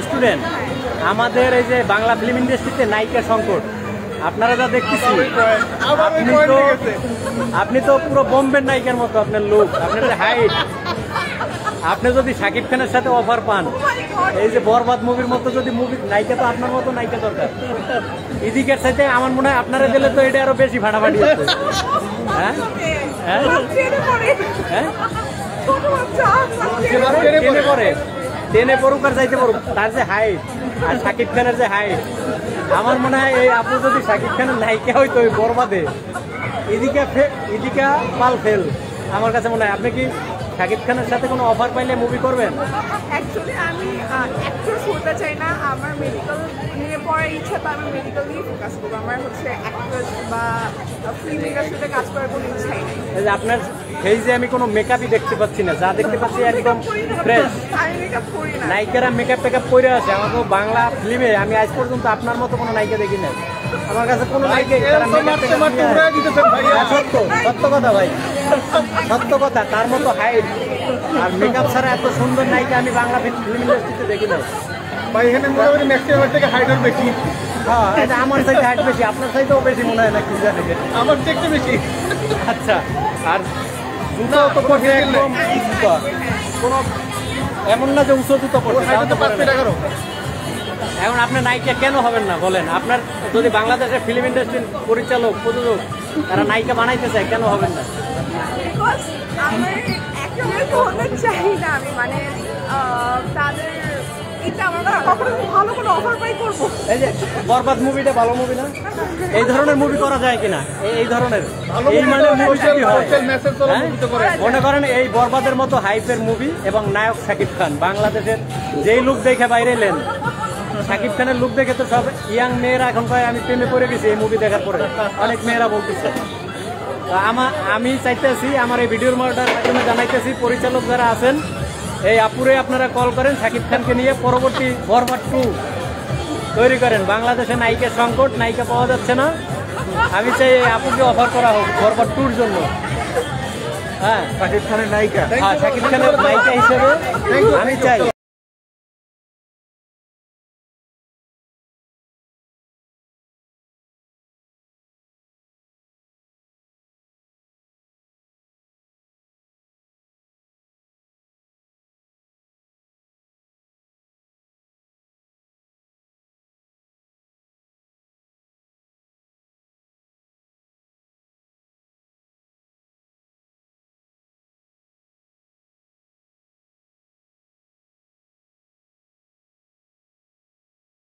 Student. আমাদের এই যে বাংলা ফিল্ম ইন্ডাস্ট্রিতে নায়িকা সংকট আপনারা যা দেখতেছি, আপনি তো পুরো বোম্বের নায়িকার মতো আপনার লুক, আপনার যে হাইট। আপনি যদি শাকিব খানের সাথে অফার পান, এই যে বরবাদ মুভির মতো যদি মুভি, নায়িকা তো আপনার মতো নায়িকা দরকার। ইদিকের সাথে আমার মনে হয় আপনারা দিলে তো এটা আরো বেশি ফাটাফাটি হচ্ছে। হ্যাঁ হ্যাঁ হ্যাঁ, টেনে পড়ুক আর যাইতে পড়ুক, তার যে হাইট আর শাকিব খানের যে হাইট, আমার মনে হয় এই আপু যদি শাকিব খানের নায়িকা হইতো ওই বরবাদে, ইদিকা পাল ফেল। আমার কাছে মনে হয় আপনি কি শাকিব খানের সাথে কোনো অফার পাইলে মুভি করবেন? অ্যাকচুয়ালি আমি অ্যাক্ট্রেস হতে চাই না, আমার মেডিকেল নিয়ে পড়ার ইচ্ছা, তো আমি মেডিকেল নিয়ে ফোকাস করবো। আমার হচ্ছে অ্যাক্ট্রেস বা ফিল্ম ইন্ডাস্ট্রিতে কাজ করার কোনো ইচ্ছাই নেই। আপনার এই যে আমি কোনো মেকআপই দেখতে পাচ্ছি না, যা দেখতে পাচ্ছি একদম ফ্রেশ। আমি মেকআপ করি না। নায়িকারা মেকআপ টেকআপ করে আছে, আমাকে বাংলা ফিল্মে আমি আজ পর্যন্ত আপনার মতো কোনো নায়িকা দেখি না। আমার কাছে কোনো নায়িকা সত্য সত্য কথা ভাই, সত্য কথা, তার মতো হাইট আর মেকআপ ছাড়া এত সুন্দর নায়িকা আমি বাংলা ফিল্ম ইন্ডাস্ট্রিতে দেখি না ভাই। এখানে মোটামুটি ম্যাক্সিমাম থেকে হাইট বেশি। হ্যাঁ, এটা আমার সাইডে হাইট বেশি, আপনার সাইডেও বেশি মনে হয় না কি জানি। আমার থেকে বেশি। আচ্ছা, আর জুতো তো পড়ছে একদম জুতো, কোনো এমন না যে উঁচু জুতো পড়ছে। এখন আপনার নায়িকা কেন হবেন না বলেন? আপনার যদি বাংলাদেশের ফিল্ম ইন্ডাস্ট্রির পরিচালক প্রযোজক তারা নায়িকা বানাইতে চায়, কেন হবেন না? বিকজ আমার একেবারে তো হতে চাই না আমি, মানে তাদের এটা আমার কখনো ভালো কোনো অফার পাই করবো। এই যে বরবাদ মুভিটা ভালো মুভি না? এই ধরনের মুভি করা যায় কিনা? এই ধরনের এই মানে মুভি যদি হয়, মনে করেন এই বরবাদের মতো হাইপের মুভি এবং নায়ক শাকিব খান, বাংলাদেশের যেই লুক দেখে বাইরে এলেন, শাকিব খানের লুক দেখে তো সব ইয়াং মেয়েরা এখন কয় আমি প্রেমে পড়ে গেছি এই মুভি দেখার পরে, অনেক মেয়েরা বলতেছে। আমি চাইতেছি, আমার এই ভিডিওর মাধ্যমে জানাইতেছি, পরিচালক যারা আছেন এই আপুরে আপনারা কল করেন, শাকিব খানকে নিয়ে পরবর্তী বরবাদ 2 তৈরি করেন। বাংলাদেশে নায়িকার সংকট, নায়িকা পাওয়া যাচ্ছে না, আমি চাই এই আপুকে অফার করা হোক বরবাদ 2-র জন্য। হ্যাঁ, শাকিব খানের নায়িকা, হ্যাঁ, শাকিব খানের নায়িকা হিসেবে আমি চাই।